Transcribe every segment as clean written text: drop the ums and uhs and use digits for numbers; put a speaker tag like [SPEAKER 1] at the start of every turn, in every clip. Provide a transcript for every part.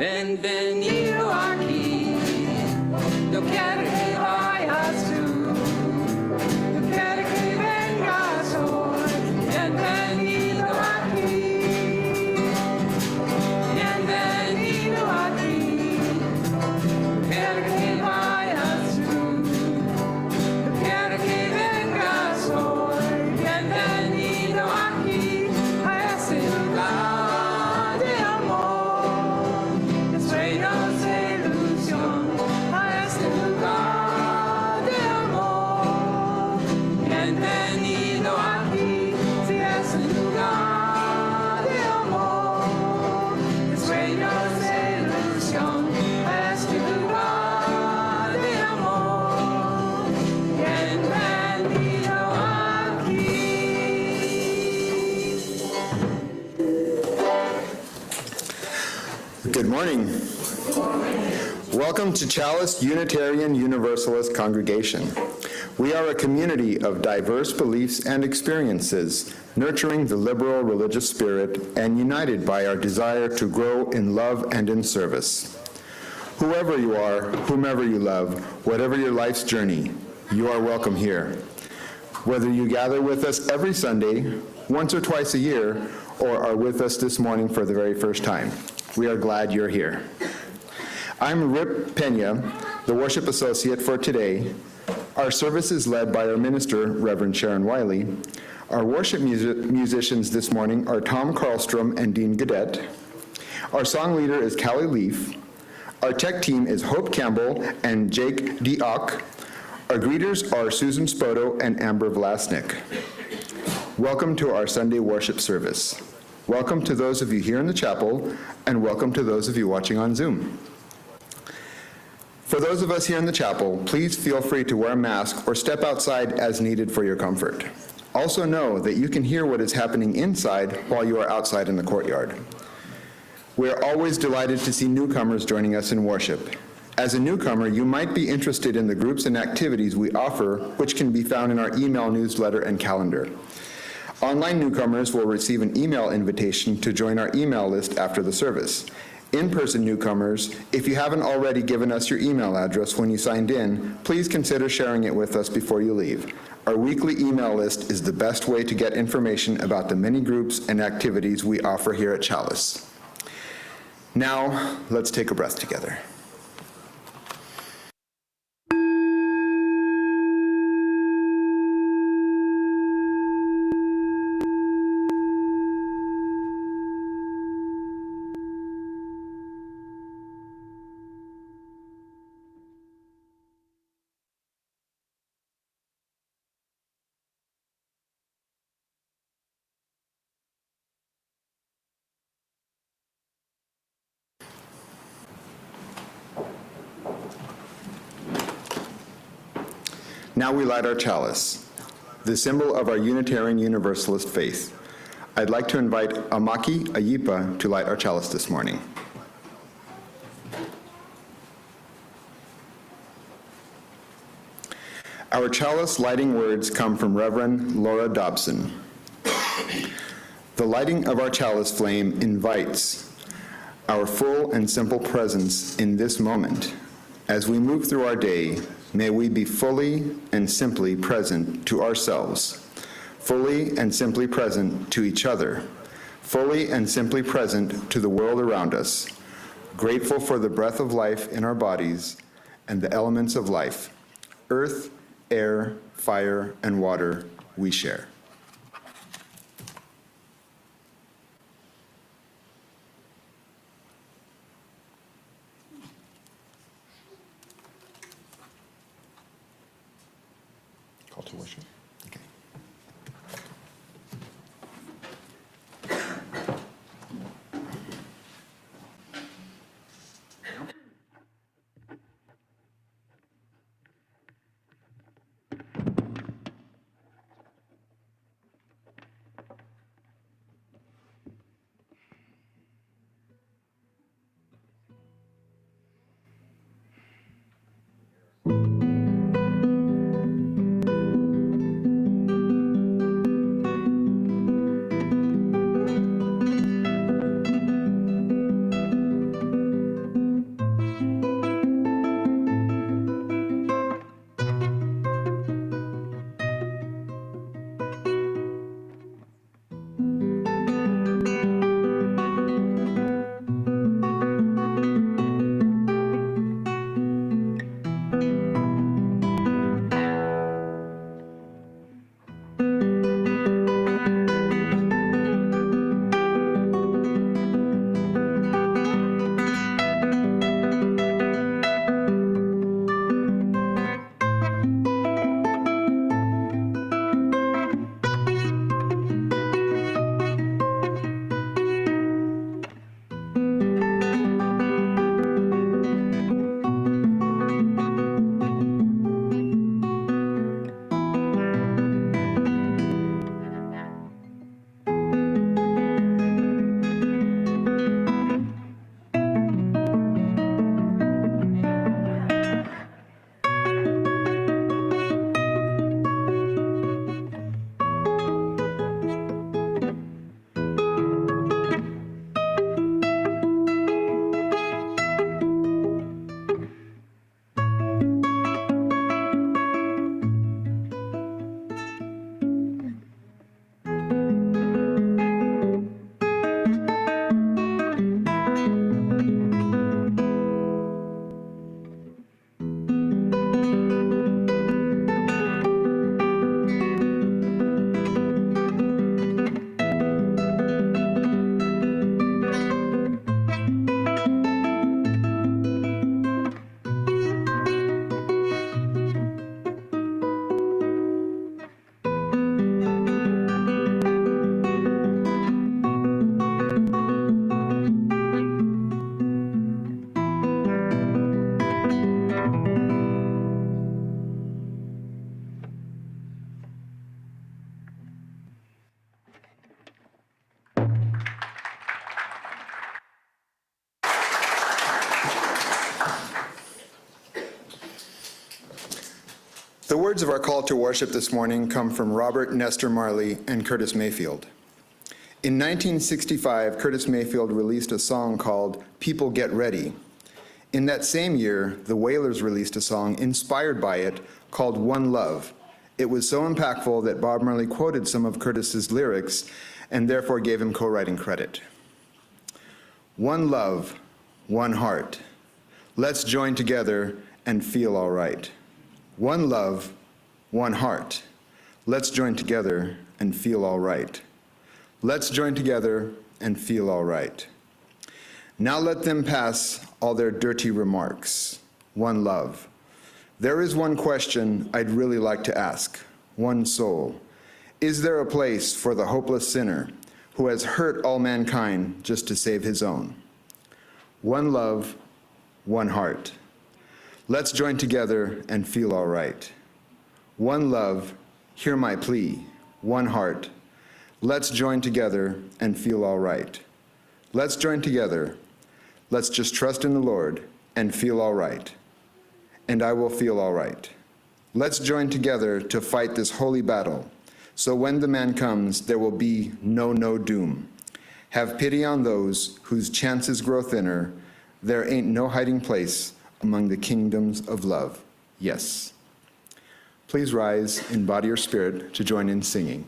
[SPEAKER 1] Bienvenido aquí, yo quiero que vayas tú, yo quiero que vengas hoy. Bienvenido aquí, bienvenido aquí, quiero que vayas tú, yo quiero que vengas hoy. Bienvenido aquí a ese lugar de amor, de sueños de ilusión, a este lugar de amor. Bienvenido aquí, si es un lugar de amor, de sueños de ilusión, a este lugar de amor. Bienvenido aquí.
[SPEAKER 2] Good morning. Welcome to Chalice Unitarian Universalist Congregation. We are a community of diverse beliefs and experiences, nurturing the liberal religious spirit and united by our desire to grow in love and in service. Whoever you are, whomever you love, whatever your life's journey, you are welcome here. Whether you gather with us every Sunday, once or twice a year, or are with us this morning for the very first time, we are glad you're here. I'm Rip Pena, the worship associate for today. Our service is led by our minister, Reverend Sharon Wylie. Our worship musicians this morning are Tom Karlstrom and Dean Gadet. Our song leader is Callie Leaf. Our tech team is Hope Campbell and Jake Diock. Our greeters are Susan Spoto and Amber Vlasnik. Welcome to our Sunday worship service. Welcome to those of you here in the chapel, and welcome to those of you watching on Zoom. For those of us here in the chapel, please feel free to wear a mask or step outside as needed for your comfort. Also know that you can hear what is happening inside while you are outside in the courtyard. We are always delighted to see newcomers joining us in worship. As a newcomer, you might be interested in the groups and activities we offer, which can be found in our email newsletter and calendar. Online newcomers will receive an email invitation to join our email list after the service. In-person newcomers, if you haven't already given us your email address when you signed in, please consider sharing it with us before you leave. Our weekly email list is the best way to get information about the many groups and activities we offer here at Chalice. Now, let's take a breath together. Now we light our chalice, the symbol of our Unitarian Universalist faith. I'd like to invite Amaki Ayipa to light our chalice this morning. Our chalice lighting words come from Reverend Laura Dobson. The lighting of our chalice flame invites our full and simple presence in this moment. As we move through our day, may we be fully and simply present to ourselves, fully and simply present to each other, fully and simply present to the world around us, grateful for the breath of life in our bodies and the elements of life, earth, air, fire, and water we share. Call to worship. Okay. The words of our call to worship this morning come from Robert Nestor Marley and Curtis Mayfield. In 1965, Curtis Mayfield released a song called "People Get Ready." In that same year, the Wailers released a song inspired by it called "One Love." It was so impactful that Bob Marley quoted some of Curtis's lyrics and therefore gave him co-writing credit. One love, one heart. Let's join together and feel all right. One love, one heart. Let's join together and feel all right. Let's join together and feel all right. Now let them pass all their dirty remarks. One love. There is one question I'd really like to ask. One soul. Is there a place for the hopeless sinner who has hurt all mankind just to save his own? One love, one heart. Let's join together and feel all right. One love, hear my plea. One heart. Let's join together and feel all right. Let's join together. Let's just trust in the Lord and feel all right. And I will feel all right. Let's join together to fight this holy battle, so when the man comes, there will be no doom. Have pity on those whose chances grow thinner. There ain't no hiding place among the kingdoms of love. Yes. Please rise in body or spirit to join in singing.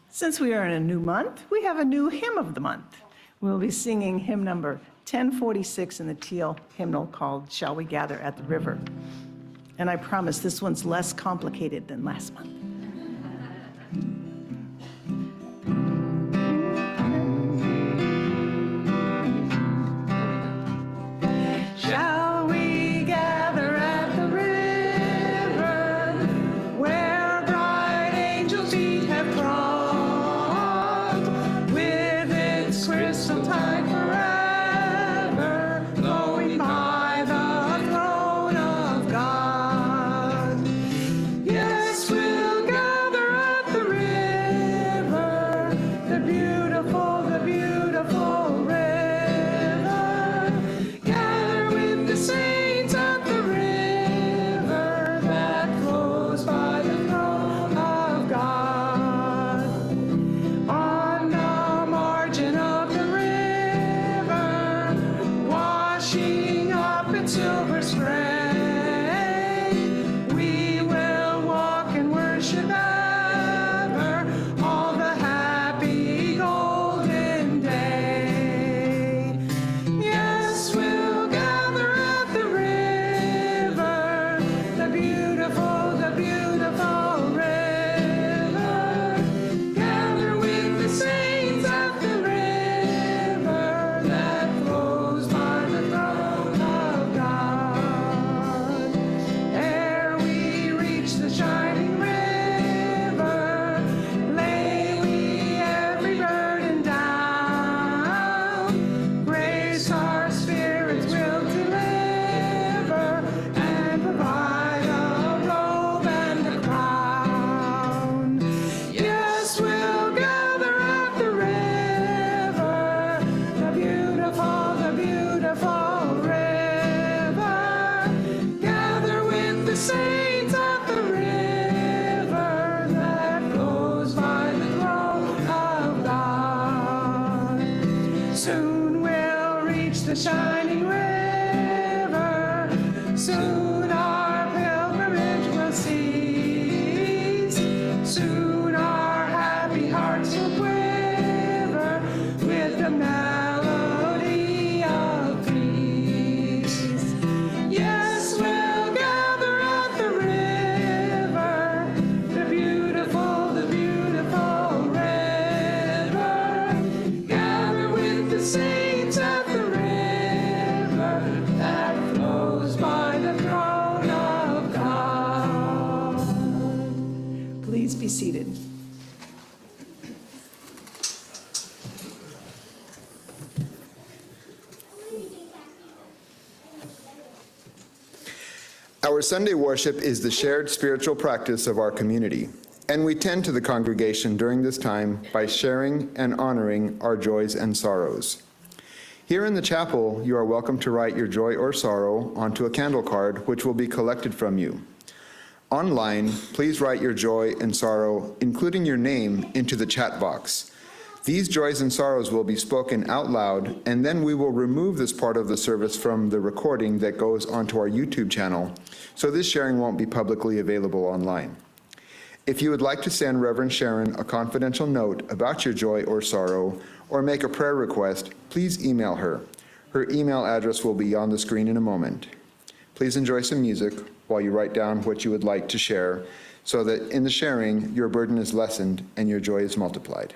[SPEAKER 3] Since we are in a new month, we have a new hymn of the month. We'll be singing hymn number 1046 in the Teal hymnal called "Shall We Gather at the River?" And I promise this one's less complicated than last month. Shall we gather at the river where bright angels' feet have trod, with its crystal tide forever flowing by the throne of God? Yes, we'll gather at the river, the beautiful river. Gather with the saints at the river that flows by the throne of God. On the margin of the river, washing up its silver spray, we will walk and worship ever all the happy golden day. Yes, we'll gather at the river, the beautiful river. Gather with the saints at the river that flows by the throne of God. Ere we reach the shining river, lay we every burden down. Grace our spirits will deliver and provide a robe and a crown. Yes, we'll gather at the river, the beautiful river. Gather with the saints at the river that flows by the throne of God. Soon we'll reach the shining river. Soon our pilgrimage will cease. Soon our happy hearts will quiver with the melody of peace. Yes, we'll gather at the river, the beautiful river. Gather with the saints at the river that flows by the throne of God. Please be seated.
[SPEAKER 2] Our Sunday worship is the shared spiritual practice of our community, and we tend to the congregation during this time by sharing and honoring our joys and sorrows. Here in the chapel, you are welcome to write your joy or sorrow onto a candle card, which will be collected from you. Online, please write your joy and sorrow, including your name, into the chat box. These joys and sorrows will be spoken out loud, and then we will remove this part of the service from the recording that goes onto our YouTube channel, so this sharing won't be publicly available online. If you would like to send Reverend Sharon a confidential note about your joy or sorrow, or make a prayer request, please email her. Her email address will be on the screen in a moment. Please enjoy some music while you write down what you would like to share, so that in the sharing, your burden is lessened and your joy is multiplied.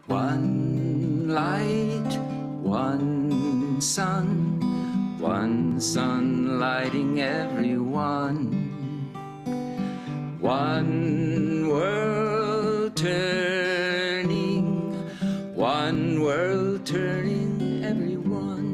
[SPEAKER 1] One light, one sun lighting everyone. One world turning everyone.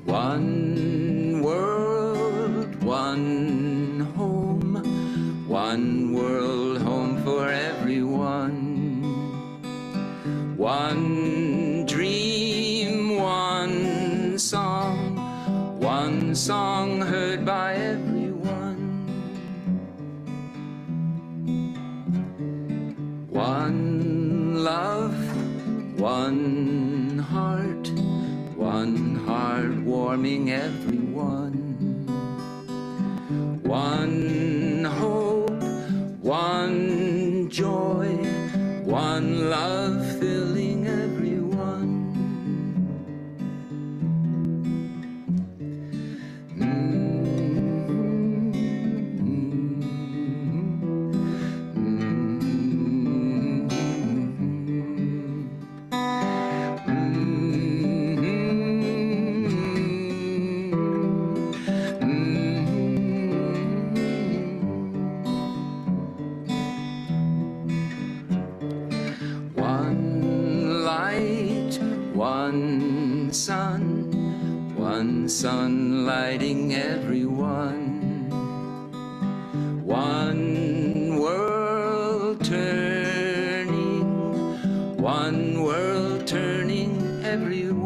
[SPEAKER 1] One world, one world home for everyone. One dream, one song heard by everyone. One love, one heart warming everyone. One hope, one joy, one love filling everyone. One sun lighting everyone. One world turning everyone.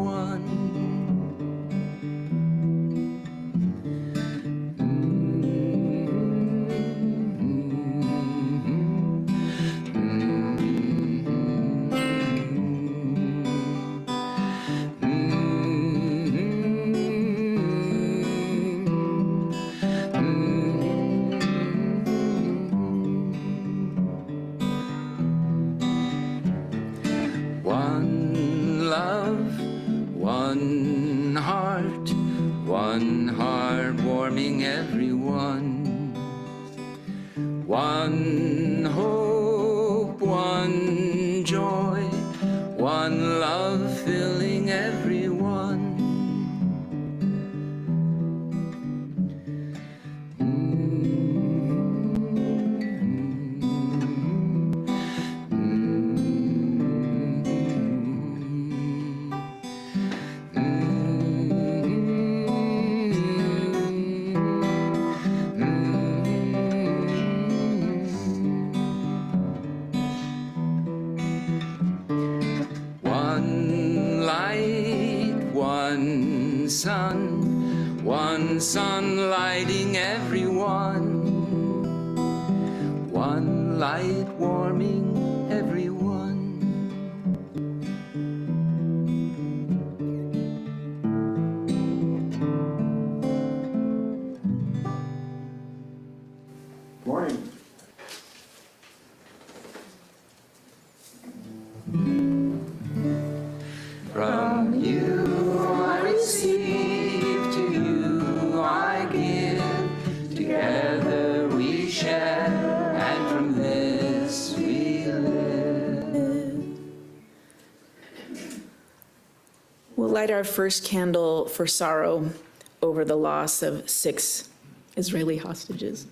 [SPEAKER 1] One love, one heart warming everyone. One hope, one joy, one love filling everyone. One sun lighting everyone. One light warming everyone.
[SPEAKER 2] Morning.
[SPEAKER 1] From
[SPEAKER 4] We'll light our first candle for sorrow over the loss of 6 Israeli hostages.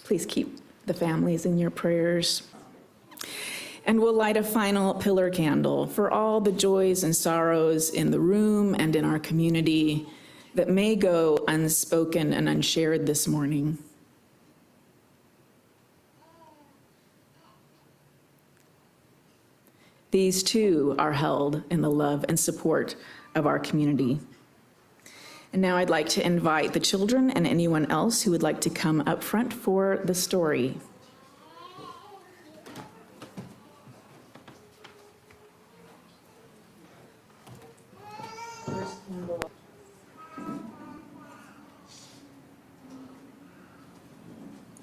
[SPEAKER 4] Please keep the families in your prayers. And we'll light a final pillar candle for all the joys and sorrows in the room and in our community that may go unspoken and unshared this morning. These too are held in the love and support of our community. And now I'd like to invite the children and anyone else who would like to come up front for the story.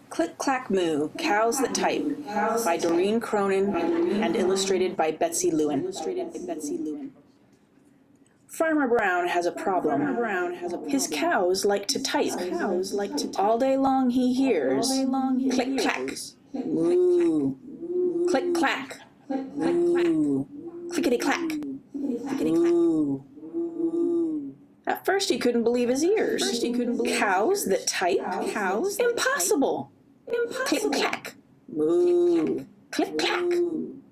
[SPEAKER 5] Click Clack Moo, Cows That Type, by Doreen Cronin and illustrated by Betsy Lewin. Farmer Brown has a problem. His cows like to type. All day long he hears click clack, moo, click clack, moo, clickety clack, moo. At first he couldn't believe his ears. Cows that type? Impossible. Click clack, moo, click clack,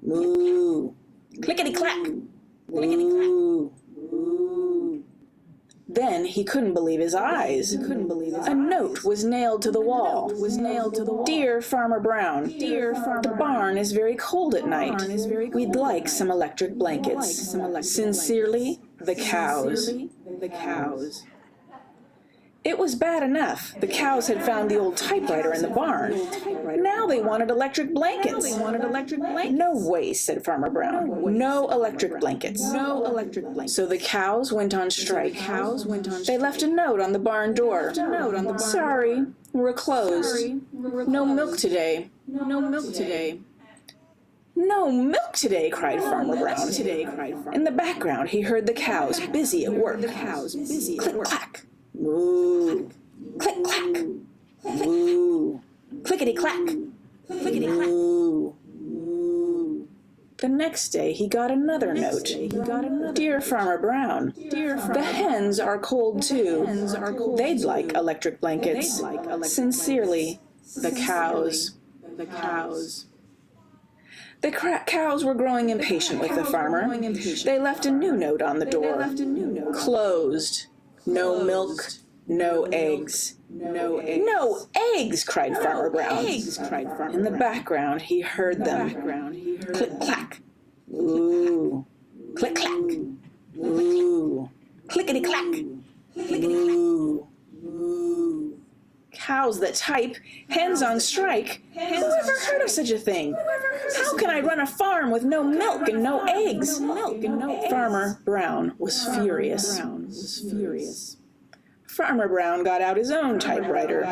[SPEAKER 5] moo, clickety clack, moo. Then he couldn't believe his eyes. A note was nailed to the wall. Dear Farmer Brown, the barn is very cold at night. We'd like some electric blankets. Sincerely, the cows. It was bad enough. The cows had found the old typewriter in the barn. Now they wanted electric blankets. No way, said Farmer Brown. No electric blankets. So the cows went on strike. They left a note on the barn door. Sorry, we're closed. No milk today. No milk today, cried Farmer Brown. In the background, he heard the cows busy at work. Click clack. Moo, click clack, moo, clickety clack, moo. The next day he got another note. Dear Farmer Brown, the hens are cold too. They'd like electric blankets. Sincerely, the cows. The cows were growing impatient with the farmer. They left a new note on the door. Closed. No milk, no eggs. No eggs, cried Farmer Brown. In the background, he heard them. Click clack, moo, click clack, moo, clickety clack, moo. Cows that type, hens on strike. Who ever heard of such a thing? How can I run a farm with no milk and no eggs? Farmer Brown was furious. Farmer Brown got out his own typewriter.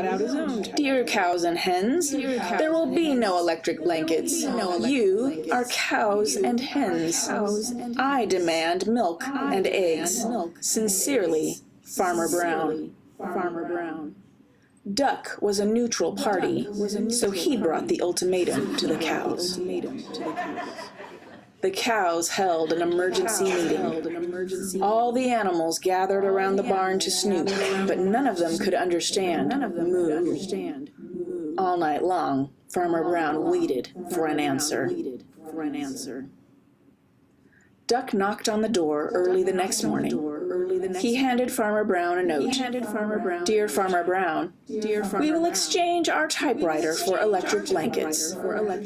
[SPEAKER 5] Dear cows and hens, there will be no electric blankets. You are cows and hens. I demand milk and eggs. Sincerely, Farmer Brown. Duck was a neutral party, so he brought the ultimatum to the cows. The cows held an emergency meeting. All the animals gathered around the barn to snoop, but none of them could understand. All night long, Farmer Brown waited for an answer. Duck knocked on the door early the next morning. He handed Farmer Brown a note. Dear Farmer Brown, we will exchange our typewriter for electric blankets.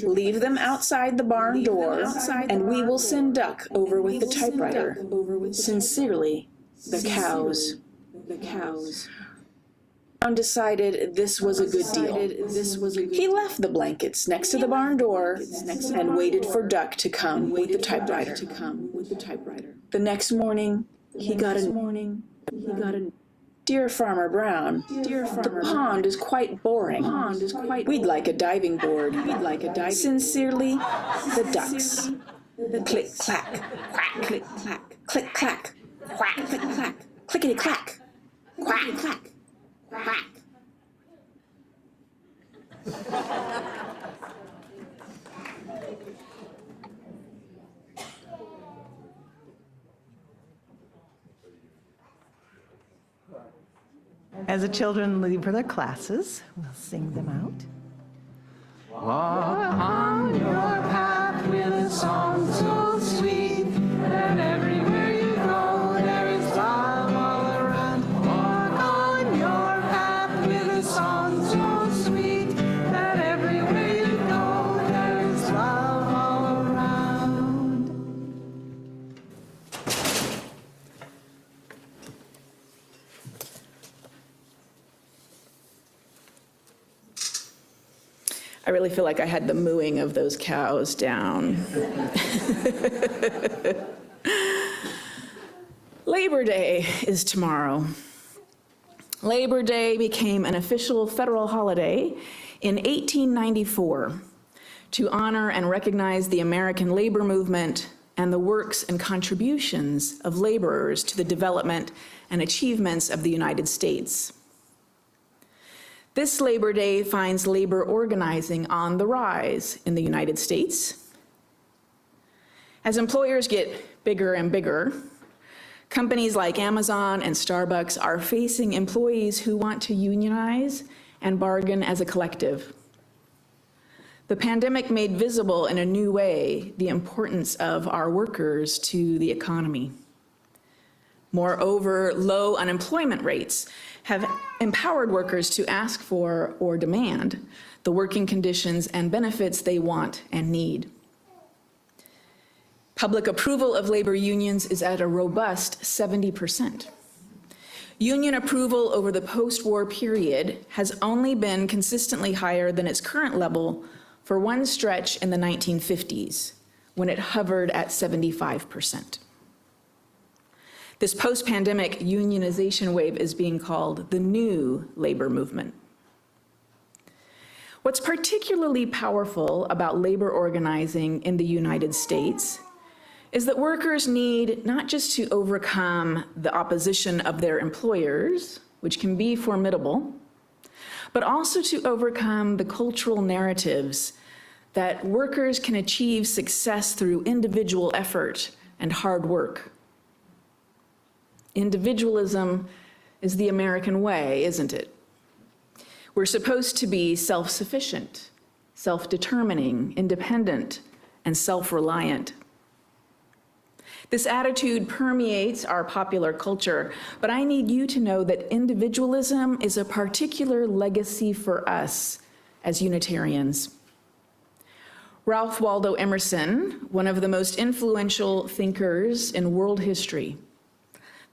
[SPEAKER 5] Leave them outside the barn door, and we will send Duck over with the typewriter. Sincerely, the cows. Brown decided this was a good deal. He left the blankets next to the barn door and waited for Duck to come with the typewriter. The next morning, he got a Dear Farmer Brown, the pond is quite boring. We'd like a diving board. Sincerely, the ducks. Click clack, quack, click clack, click clack, quack, click clack, clickety clack, quack, clack, quack.
[SPEAKER 3] As the children leave for their classes, we'll sing them out.
[SPEAKER 1] Walk on your path with a song so sweet that everywhere you go there is love all around. Walk on your path with a song so sweet that everywhere you go there is love all around.
[SPEAKER 4] I really feel like I had the mooing of those cows down. Labor Day is tomorrow. Labor Day became an official federal holiday in 1894 to honor and recognize the American labor movement and the works and contributions of laborers to the development and achievements of the United States. This Labor Day finds labor organizing on the rise in the United States. As employers get bigger and bigger, companies like Amazon and Starbucks are facing employees who want to unionize and bargain as a collective. The pandemic made visible in a new way the importance of our workers to the economy. Moreover, low unemployment rates have empowered workers to ask for or demand the working conditions and benefits they want and need. Public approval of labor unions is at a robust 70%. Union approval over the post-war period has only been consistently higher than its current level for one stretch in the 1950s, when it hovered at 75%. This post-pandemic unionization wave is being called the new labor movement. What's particularly powerful about labor organizing in the United States is that workers need not just to overcome the opposition of their employers, which can be formidable, but also to overcome the cultural narratives that workers can achieve success through individual effort and hard work. Individualism is the American way, isn't it? We're supposed to be self-sufficient, self-determining, independent, and self-reliant. This attitude permeates our popular culture, but I need you to know that individualism is a particular legacy for us as Unitarians. Ralph Waldo Emerson, one of the most influential thinkers in world history,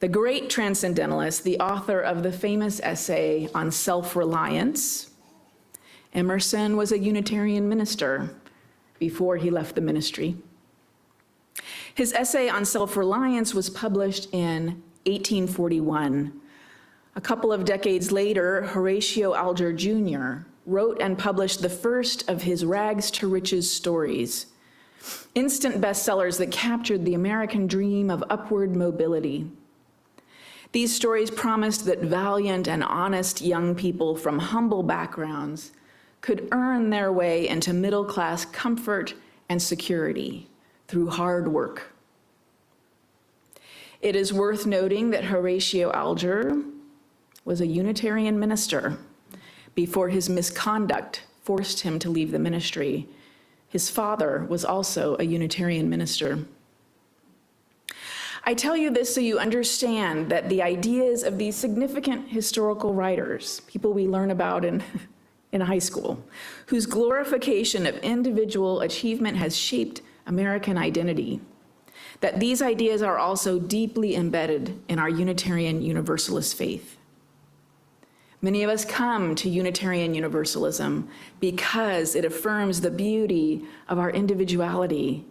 [SPEAKER 4] the great transcendentalist, the author of the famous essay on self-reliance, Emerson was a Unitarian minister before he left the ministry. His essay on self-reliance was published in 1841. A couple of decades later, Horatio Alger Jr. wrote and published the first of his rags to riches stories, instant bestsellers that captured the American dream of upward mobility. These stories promised that valiant and honest young people from humble backgrounds could earn their way into middle-class comfort and security through hard work. It is worth noting that Horatio Alger was a Unitarian minister before his misconduct forced him to leave the ministry. His father was also a Unitarian minister. I tell you this so you understand that the ideas of these significant historical writers, people we learn about in high school, whose glorification of individual achievement has shaped American identity, that these ideas are also deeply embedded in our Unitarian Universalist faith. Many of us come to Unitarian Universalism because it affirms the beauty of our individuality,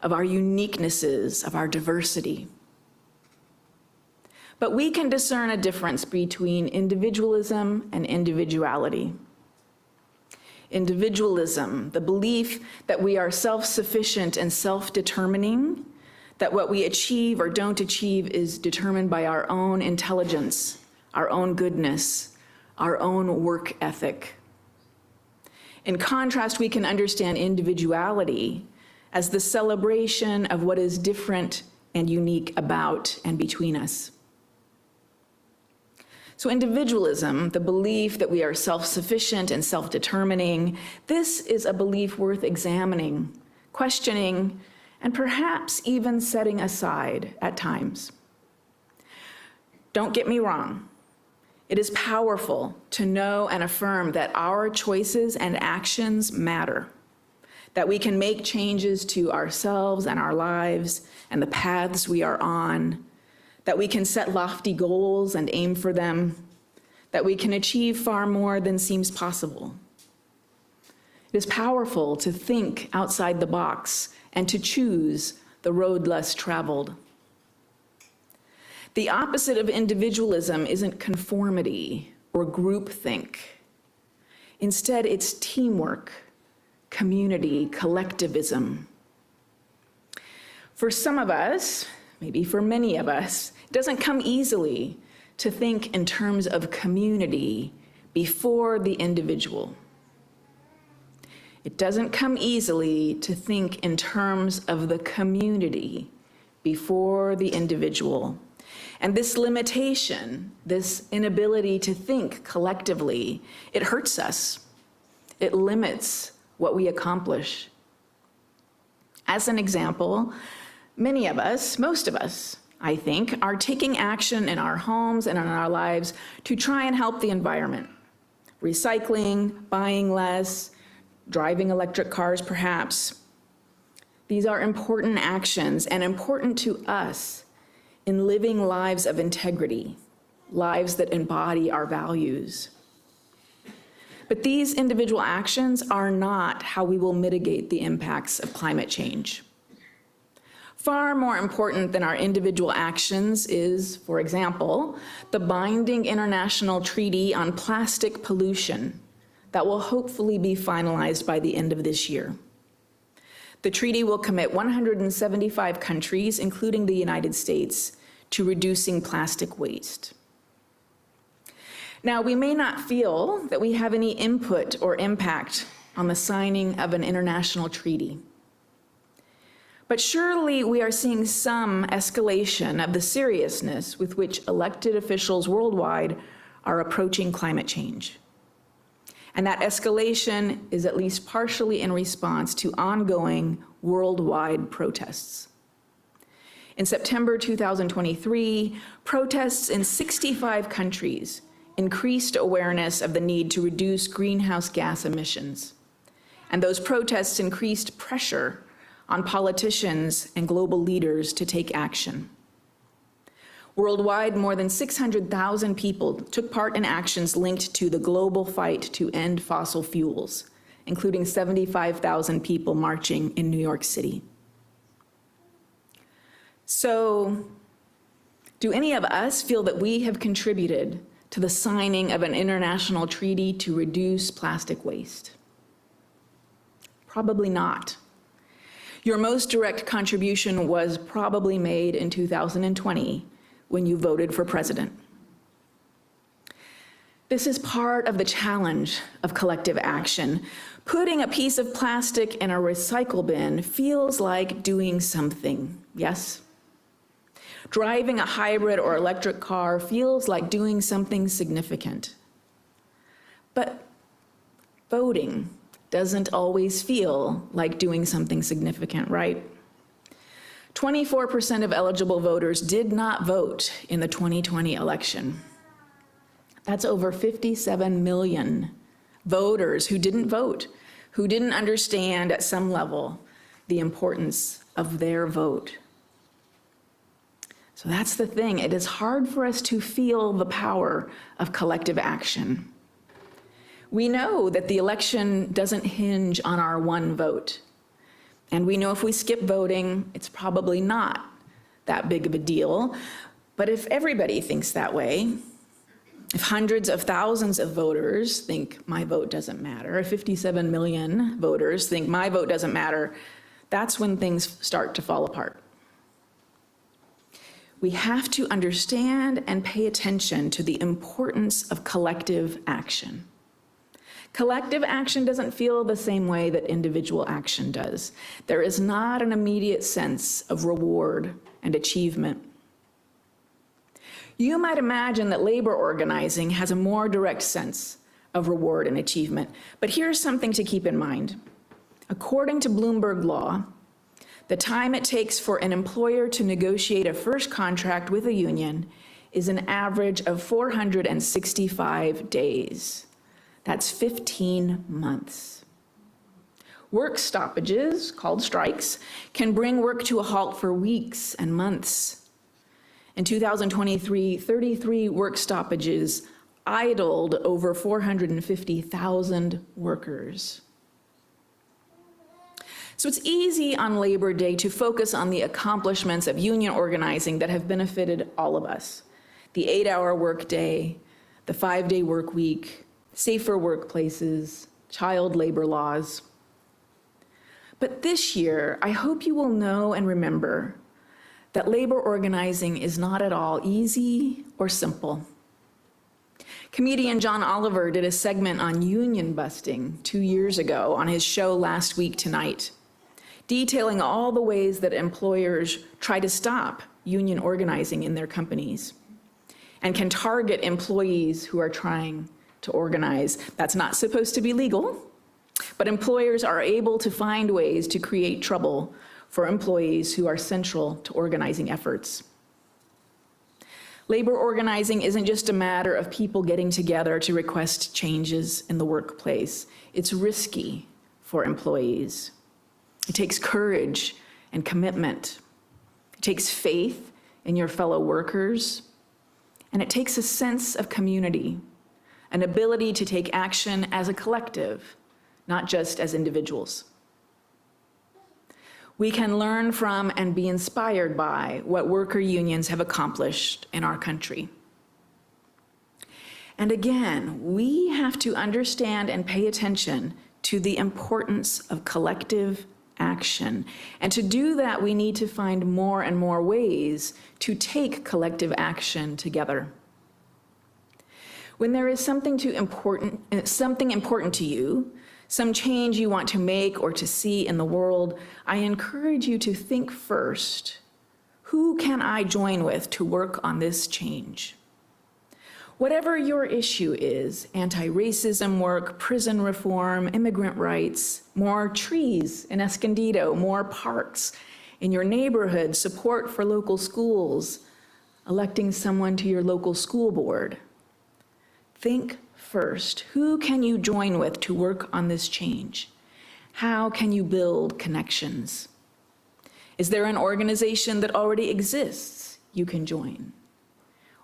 [SPEAKER 4] of our uniquenesses, of our diversity. But we can discern a difference between individualism and individuality. Individualism, the belief that we are self-sufficient and self-determining, that what we achieve or don't achieve is determined by our own intelligence, our own goodness, our own work ethic. In contrast, we can understand individuality as the celebration of what is different and unique about and between us. So individualism, the belief that we are self-sufficient and self-determining, this is a belief worth examining, questioning, and perhaps even setting aside at times. Don't get me wrong. It is powerful to know and affirm that our choices and actions matter, that we can make changes to ourselves and our lives and the paths we are on, that we can set lofty goals and aim for them, that we can achieve far more than seems possible. It is powerful to think outside the box and to choose the road less traveled. The opposite of individualism isn't conformity or groupthink. Instead, it's teamwork, community, collectivism. For some of us, maybe for many of us, it doesn't come easily to think in terms of community before the individual. It doesn't come easily to think in terms of the community before the individual. And this limitation, this inability to think collectively, it hurts us. It limits what we accomplish. As an example, many of us, most of us, I think, are taking action in our homes and in our lives to try and help the environment. Recycling, buying less, driving electric cars perhaps. These are important actions and important to us in living lives of integrity, lives that embody our values. But these individual actions are not how we will mitigate the impacts of climate change. Far more important than our individual actions is, for example, the binding international treaty on plastic pollution that will hopefully be finalized by the end of this year. The treaty will commit 175 countries, including the United States, to reducing plastic waste. Now, we may not feel that we have any input or impact on the signing of an international treaty. But surely we are seeing some escalation of the seriousness with which elected officials worldwide are approaching climate change. And that escalation is at least partially in response to ongoing worldwide protests. In September 2023, protests in 65 countries increased awareness of the need to reduce greenhouse gas emissions. And those protests increased pressure on politicians and global leaders to take action. Worldwide, more than 600,000 people took part in actions linked to the global fight to end fossil fuels, including 75,000 people marching in New York City. So, do any of us feel that we have contributed to the signing of an international treaty to reduce plastic waste? Probably not. Your most direct contribution was probably made in 2020 when you voted for president. This is part of the challenge of collective action. Putting a piece of plastic in a recycle bin feels like doing something, yes? Driving a hybrid or electric car feels like doing something significant. But voting doesn't always feel like doing something significant, right? 24% of eligible voters did not vote in the 2020 election. That's over 57 million voters who didn't vote, who didn't understand at some level the importance of their vote. So that's the thing. It is hard for us to feel the power of collective action. We know that the election doesn't hinge on our one vote. And we know if we skip voting, it's probably not that big of a deal. But if everybody thinks that way, if hundreds of thousands of voters think my vote doesn't matter, if 57 million voters think my vote doesn't matter, that's when things start to fall apart. We have to understand and pay attention to the importance of collective action. Collective action doesn't feel the same way that individual action does. There is not an immediate sense of reward and achievement. You might imagine that labor organizing has a more direct sense of reward and achievement, but here's something to keep in mind. According to Bloomberg law, the time it takes for an employer to negotiate a first contract with a union is an average of 465 days. That's 15 months. Work stoppages, called strikes, can bring work to a halt for weeks and months. In 2023, 33 work stoppages idled over 450,000 workers. So it's easy on Labor Day to focus on the accomplishments of union organizing that have benefited all of us. The 8-hour workday, the 5-day work week, safer workplaces, child labor laws. But this year, I hope you will know and remember that labor organizing is not at all easy or simple. Comedian John Oliver did a segment on union busting 2 years ago on his show Last Week Tonight, detailing all the ways that employers try to stop union organizing in their companies and can target employees who are trying to organize. That's not supposed to be legal, but employers are able to find ways to create trouble for employees who are central to organizing efforts. Labor organizing isn't just a matter of people getting together to request changes in the workplace. It's risky for employees. It takes courage and commitment. It takes faith in your fellow workers. And it takes a sense of community, an ability to take action as a collective, not just as individuals. We can learn from and be inspired by what worker unions have accomplished in our country. And again, we have to understand and pay attention to the importance of collective action. And to do that, we need to find more and more ways to take collective action together. When there is something important to you, some change you want to make or to see in the world, I encourage you to think first, who can I join with to work on this change? Whatever your issue is, anti-racism work, prison reform, immigrant rights, more trees in Escondido, more parks in your neighborhood, support for local schools, electing someone to your local school board. Think first, who can you join with to work on this change? How can you build connections? Is there an organization that already exists you can join?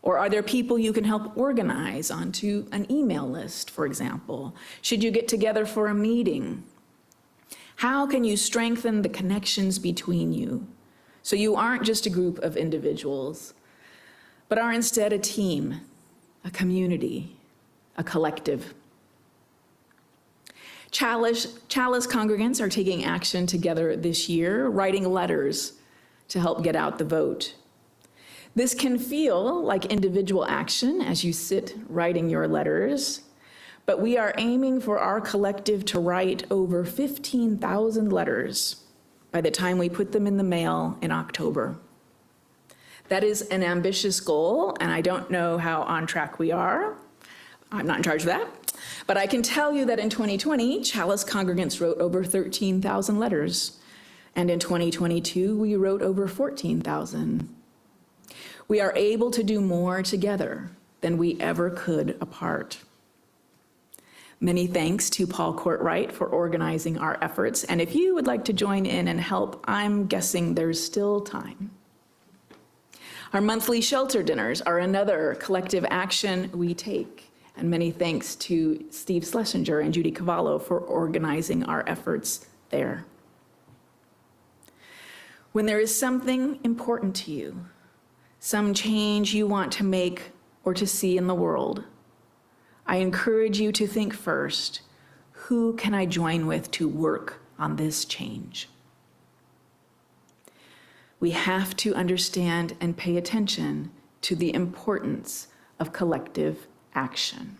[SPEAKER 4] Or are there people you can help organize onto an email list, for example? Should you get together for a meeting? How can you strengthen the connections between you so you aren't just a group of individuals, but are instead a team, a community, a collective? Chalice congregants are taking action together this year, writing letters to help get out the vote. This can feel like individual action as you sit writing your letters, but we are aiming for our collective to write over 15,000 letters by the time we put them in the mail in October. That is an ambitious goal, and I don't know how on track we are. I'm not in charge of that. But I can tell you that in 2020, Chalice congregants wrote over 13,000 letters. And in 2022, we wrote over 14,000. We are able to do more together than we ever could apart. Many thanks to Paul Courtwright for organizing our efforts. And if you would like to join in and help, I'm guessing there's still time. Our monthly shelter dinners are another collective action we take. And many thanks to Steve Schlesinger and Judy Cavallo for organizing our efforts there. When there is something important to you, some change you want to make or to see in the world, I encourage you to think first, who can I join with to work on this change? We have to understand and pay attention to the importance of collective action.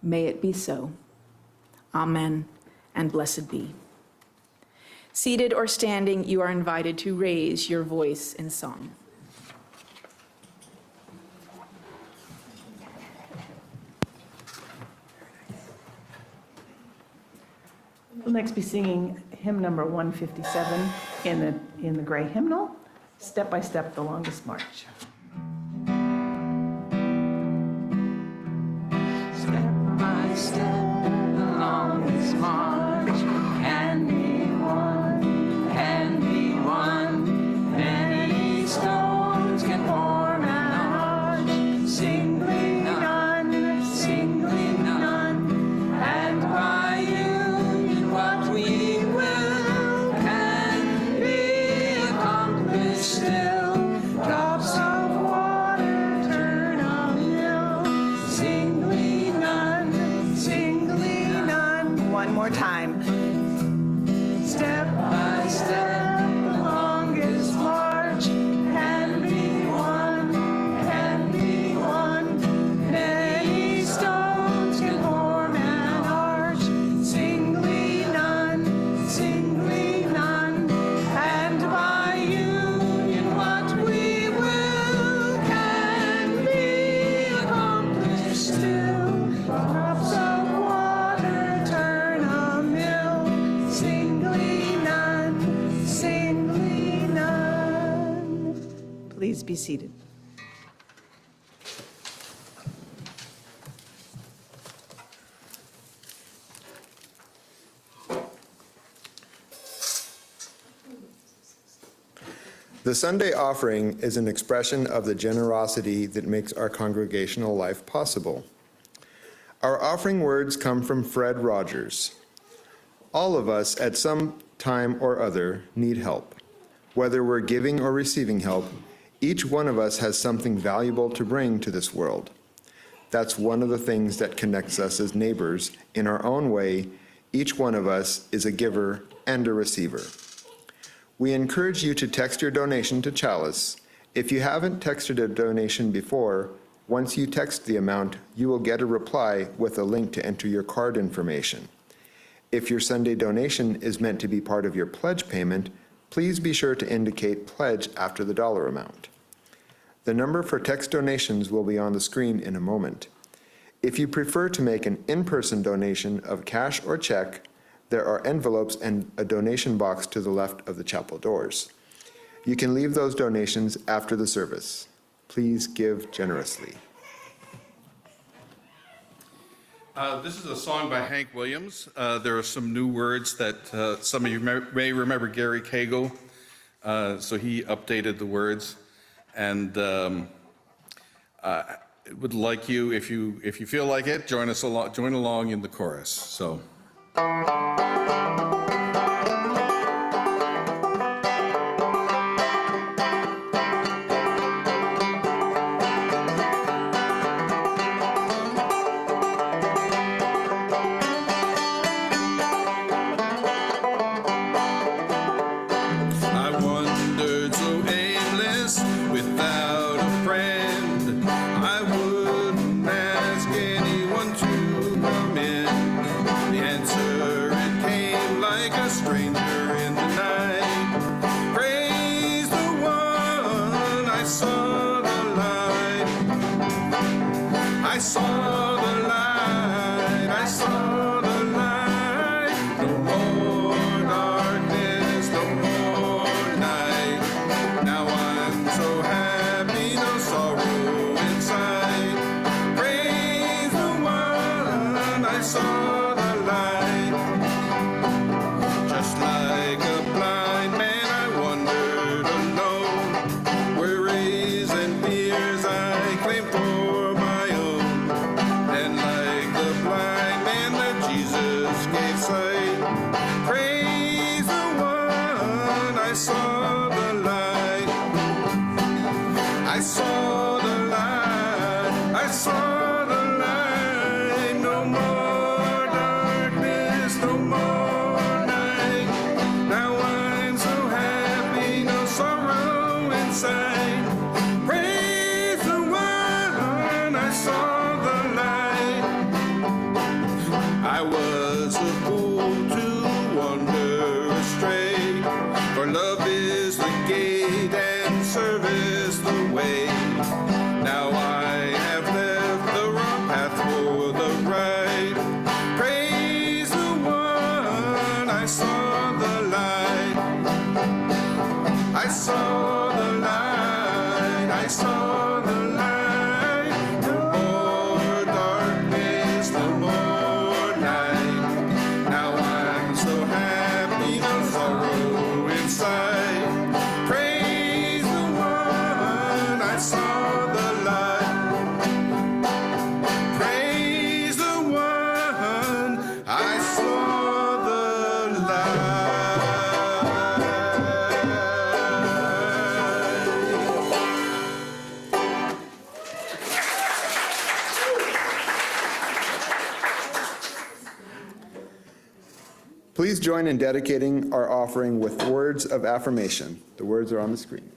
[SPEAKER 4] May it be so. Amen, and blessed be. Seated or standing, you are invited to raise your voice in song.
[SPEAKER 3] We'll next be singing hymn number 157 in the gray hymnal, Step by Step, the Longest March.
[SPEAKER 1] Step by step, the longest march can be won, can be won. Many stones can form an arch, singly none, singly none. And by union what we will can be accomplished still. Drops of water turn a mill, singly none, singly none.
[SPEAKER 3] One more time.
[SPEAKER 1] Step by step, the longest march can be won, can be won. Many stones can form an arch, singly none, singly none. And by union what we will can be accomplished still. Drops of water turn a mill, singly none, singly none.
[SPEAKER 3] Please be seated.
[SPEAKER 2] The Sunday offering is an expression of the generosity that makes our congregational life possible. Our offering words come from Fred Rogers. All of us at some time or other need help. Whether we're giving or receiving help, each one of us has something valuable to bring to this world. That's one of the things that connects us as neighbors. In our own way, each one of us is a giver and a receiver. We encourage you to text your donation to Chalice. If you haven't texted a donation before, once you text the amount, you will get a reply with a link to enter your card information. If your Sunday donation is meant to be part of your pledge payment, please be sure to indicate pledge after the dollar amount. The number for text donations will be on the screen in a moment. If you prefer to make an in-person donation of cash or check, there are envelopes and a donation box to the left of the chapel doors. You can leave those donations after the service. Please give generously.
[SPEAKER 6] This is a song by Hank Williams. There are some new words that some of you may remember Gary Cagle, so he updated the words. And would like you, if you feel like it, join along in the chorus. So. saw the light. I saw the light. I saw the light. No more darkness, no more night. Now I'm so happy, no sorrow inside. Praise the one I saw the light. Praise the one I saw the
[SPEAKER 2] Please join in dedicating our offering with words of affirmation. The words are on the screen.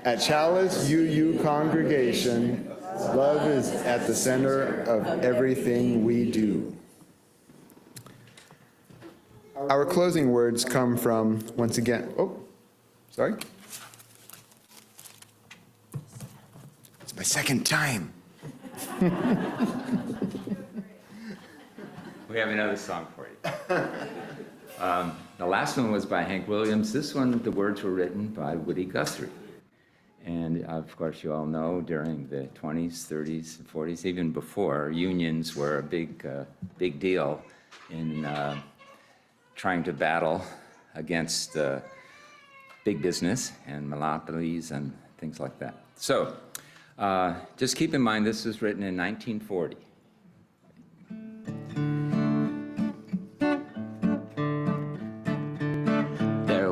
[SPEAKER 2] At Chalice UU congregation, love is at the center of everything we do. Our closing words come from, once again, sorry. It's my second time.
[SPEAKER 7] We have another song for you. The last one was by Hank Williams. This one, the words were written by Woody Guthrie. And of course, you all know during the 20s, 30s, and 40s, even before, unions were a big deal in trying to battle against big business and monopolies and things like that. So just keep in mind, this was written in 1940.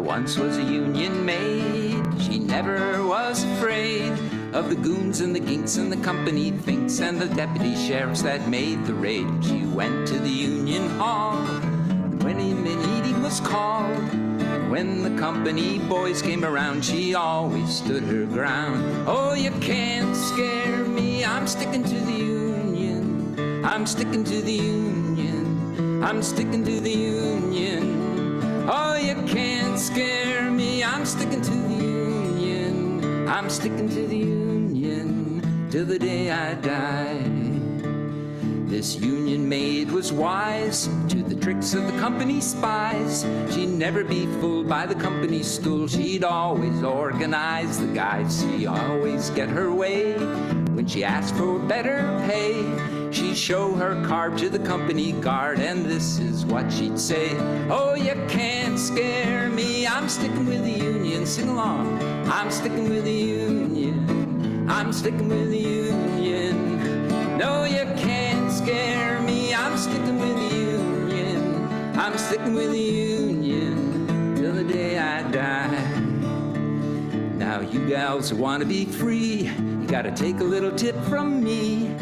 [SPEAKER 7] Once was a union maid, she never was afraid of the goons and the ginks and the company finks and the deputy sheriffs that made the raid. She went to the union hall when a meeting was called. When the company boys came around, she always stood her ground. Oh, you can't scare me, I'm sticking to the union. I'm sticking to the union. I'm sticking to the union. Oh, you can't scare me, I'm sticking to the union. I'm sticking to the union till the day I die. This union maid was wise to the tricks of the company spies. She'd never be fooled by the company stool. She'd always organize the guys. She'd always get her way. When she asked for better pay, she'd show her card to the company guard, and this is what she'd say. Oh, you can't scare me, I'm sticking with the union. Sing along. I'm sticking with the union. I'm sticking with the union. No, you can't scare me, I'm sticking with the union. I'm sticking with the union till the day I die. Now you gals who want to be free, you gotta take a little tip from me.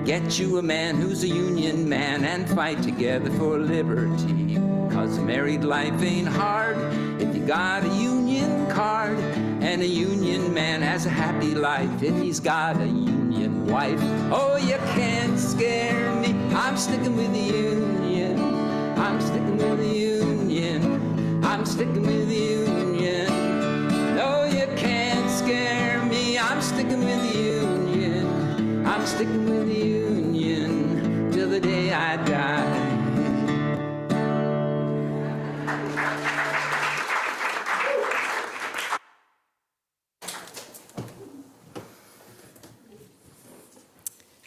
[SPEAKER 7] Get you a man who's a union man and fight together for liberty. 'Cause married life ain't hard if you got a union card. And a union man has a happy life if he's got a union wife. Oh, you can't scare me, I'm sticking with the union. I'm sticking with the union. I'm sticking with the union. No, you can't scare me, I'm sticking with the union. I'm sticking with the union till the day I die.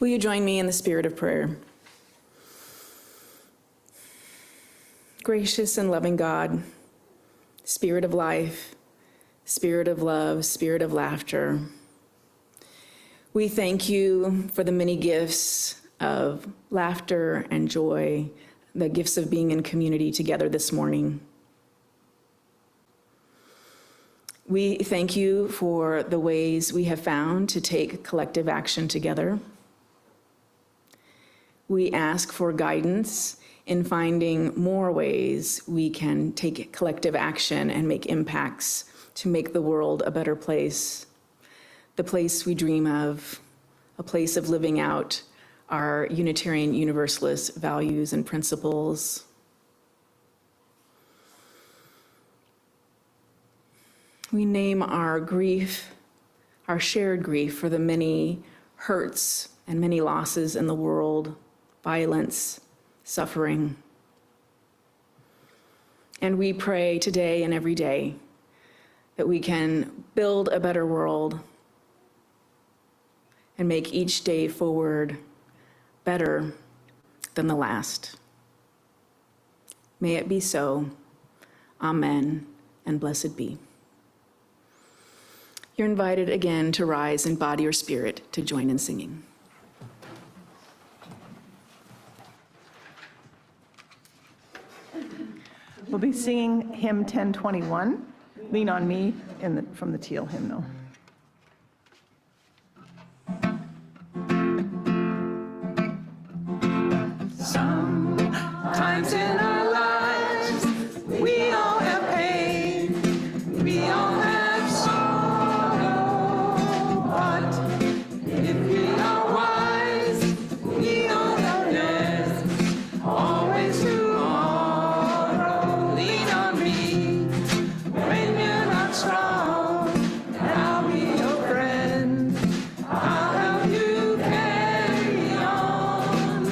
[SPEAKER 4] Will you join me in the spirit of prayer? Gracious and loving God, Spirit of life, Spirit of love, Spirit of laughter, we thank you for the many gifts of laughter and joy, the gifts of being in community together this morning. We thank you for the ways we have found to take collective action together. We ask for guidance in finding more ways we can take collective action and make impacts to make the world a better place, the place we dream of, a place of living out our Unitarian Universalist values and principles. We name our grief, our shared grief for the many hurts and many losses in the world, violence, suffering. And we pray today and every day that we can build a better world and make each day forward better than the last. May it be so. Amen, and blessed be. You're invited again to rise in body or spirit to join in singing.
[SPEAKER 3] We'll be singing hymn 1021, Lean on Me, from the Teal hymnal.
[SPEAKER 1] Sometimes in our lives, we all have pain, we all have sorrow, but if we are wise, we know that there's always tomorrow. Lean on me when you're not strong, and I'll be your friend. I'll help you carry on.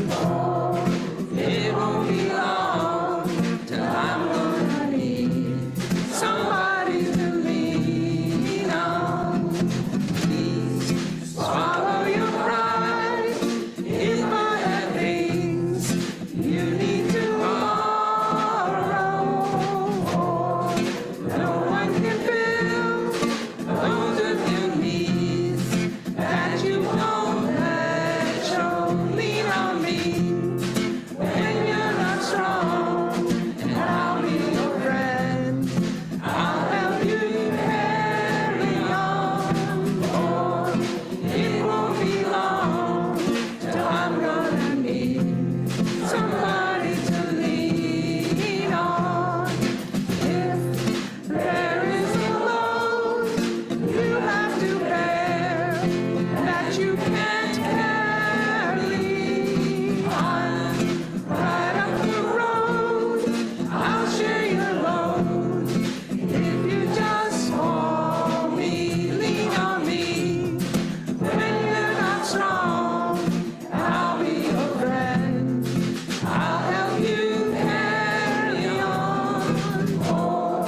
[SPEAKER 1] It won't be long till I'm gonna need somebody to lean on. Please swallow your pride if I have things you need to borrow. No one can fill those of your needs that you don't let show. Lean on me when you're not strong, and I'll be your friend. I'll help you carry on. Oh, it won't be long till I'm gonna need somebody to lean on. If there is a load you have to bear that you can't carry, I'm right up the road. I'll share your load if you just hold me. Lean on me when you're not strong. I'll be your friend. I'll help you carry on. Oh,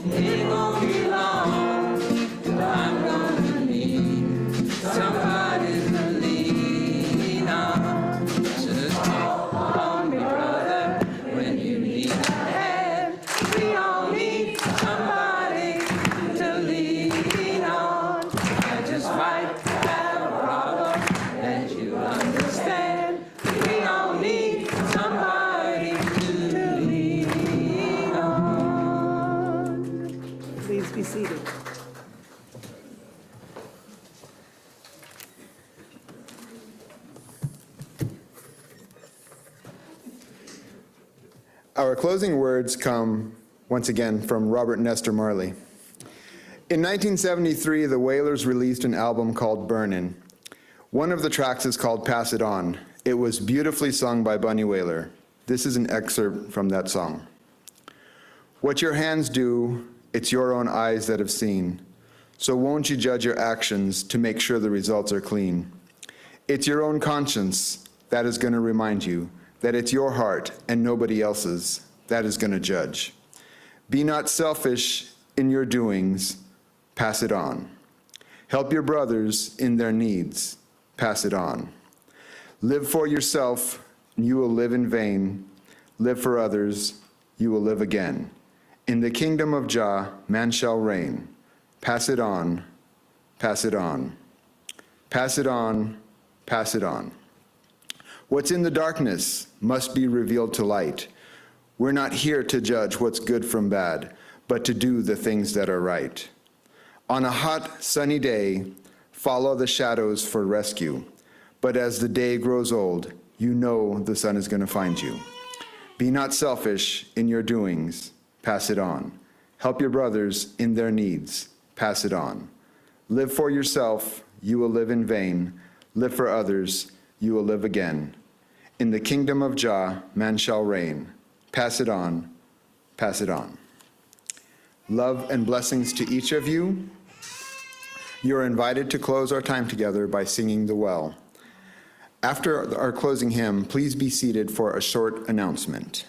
[SPEAKER 1] it won't be long till I'm gonna need somebody to lean on. Just call on me, brother, when you need a hand. We all need somebody to lean on. I just might have a problem that you understand. We all need somebody to lean on.
[SPEAKER 3] Please be seated.
[SPEAKER 2] Our closing words come once again from Robert Nestor Marley. In 1973, the Wailers released an album called Burnin'. One of the tracks is called Pass It On. It was beautifully sung by Bunny Wailer. This is an excerpt from that song. What your hands do, it's your own eyes that have seen. So won't you judge your actions to make sure the results are clean? It's your own conscience that is going to remind you that it's your heart and nobody else's that is going to judge. Be not selfish in your doings, pass it on. Help your brothers in their needs, pass it on. Live for yourself, and you will live in vain. Live for others, you will live again. In the kingdom of Jah, man shall reign. Pass it on, pass it on. Pass it on, pass it on. What's in the darkness must be revealed to light. We're not here to judge what's good from bad, but to do the things that are right. On a hot, sunny day, follow the shadows for rescue. But as the day grows old, you know the sun is going to find you. Be not selfish in your doings, pass it on. Help your brothers in their needs, pass it on. Live for yourself, you will live in vain. Live for others, you will live again. In the kingdom of Jah, man shall reign. Pass it on, pass it on. Love and blessings to each of you. You're invited to close our time together by singing the well. After our closing hymn, please be seated for a short announcement.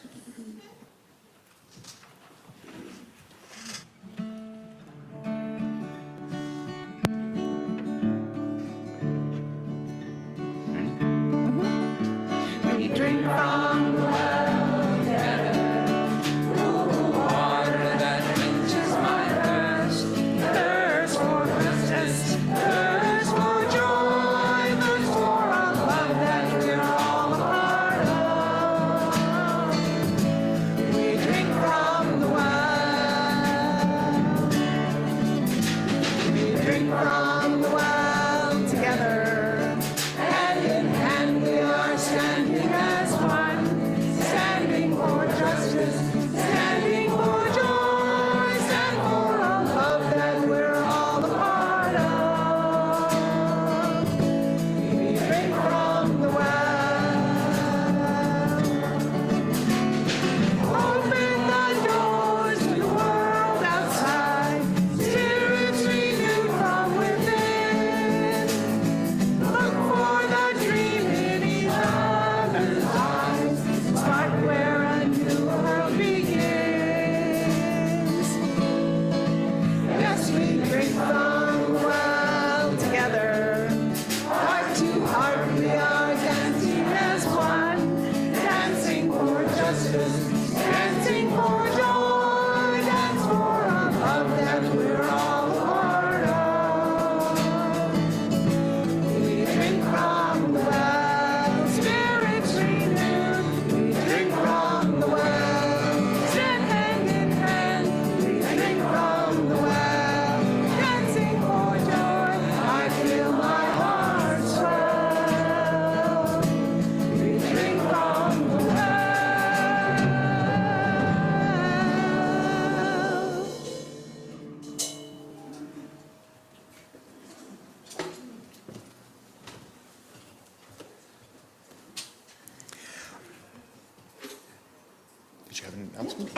[SPEAKER 2] Did you have an announcement?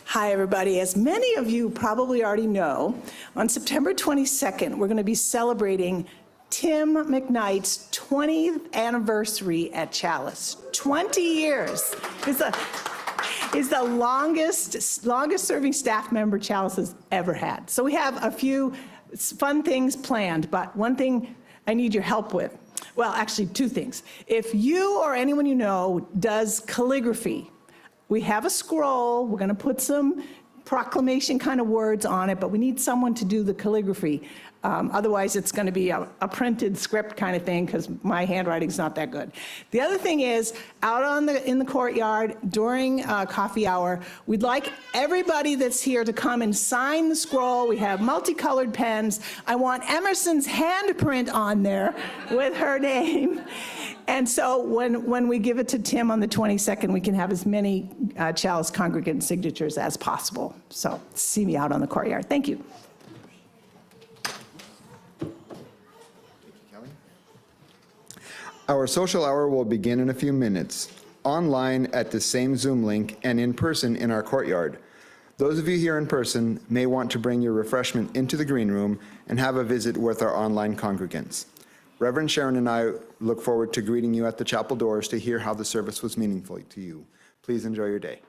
[SPEAKER 3] Hi, everybody. As many of you probably already know, on September 22nd, we're going to be celebrating Tim McKnight's 20th anniversary at Chalice. 20 years. Is the longest serving staff member Chalice has ever had. So we have a few fun things planned, but one thing I need your help with. Well, actually, two things. If you or anyone you know does calligraphy, we have a scroll. We're going to put some proclamation kind of words on it, but we need someone to do the calligraphy. Otherwise, it's going to be a printed script kind of thing because my handwriting's not that good. The other thing is, out in the courtyard during coffee hour, we'd like everybody that's here to come and sign the scroll. We have multicolored pens. I want Emerson's handprint on there with her name. And so when we give it to Tim on the 22nd, we can have as many Chalice congregant signatures as possible. So see me out on the courtyard. Thank you.
[SPEAKER 2] Our social hour will begin in a few minutes, online at the same Zoom link and in person in our courtyard. Those of you here in person may want to bring your refreshment into the green room and have a visit with our online congregants. Reverend Sharon and I look forward to greeting you at the chapel doors to hear how the service was meaningful to you. Please enjoy your day.